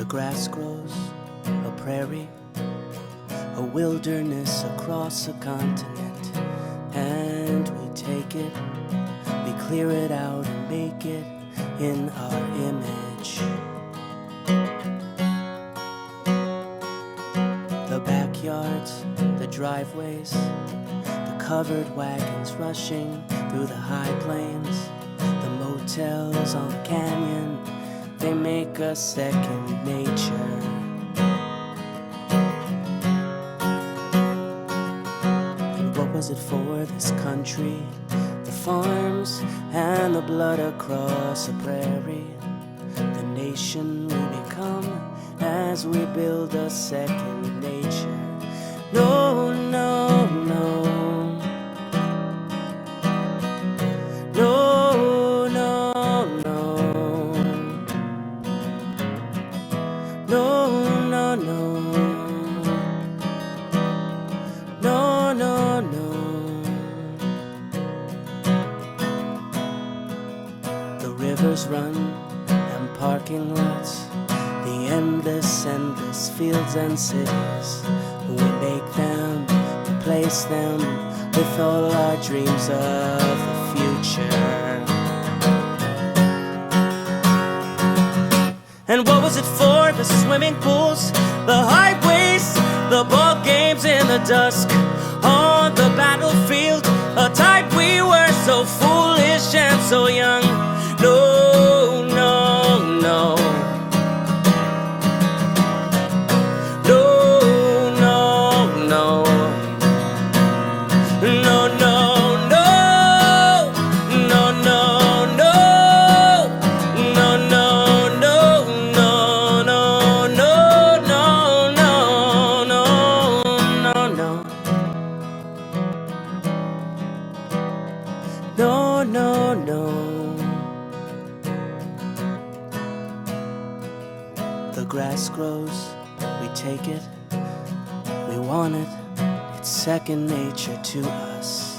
grass grows, a prairie, a wilderness across a continent, and we take it, we clear it out and make it in our image. The backyards, the driveways, the covered wagons rushing through the high plains, the motels on the canyon, they make us second nature. And what was it for, this country? The farms and the blood across a prairie, the nation we become as we build a second nature. No, no, no. No, no, no. No, no, no. No, no, no. The rivers run and parking lots, the endless fields and cities. We make them, replace them with all our dreams of the future. And what was it for? The swimming pools, the highways, the ball games in the dusk. On the battlefield, a time we were so foolish and so young. No, no, no. No, no, no. No, no, no. No, no, no. No, no, no. No, no, no, no, no, no, no. No, no, no. The grass grows, we take it, we want it, it's second nature to us.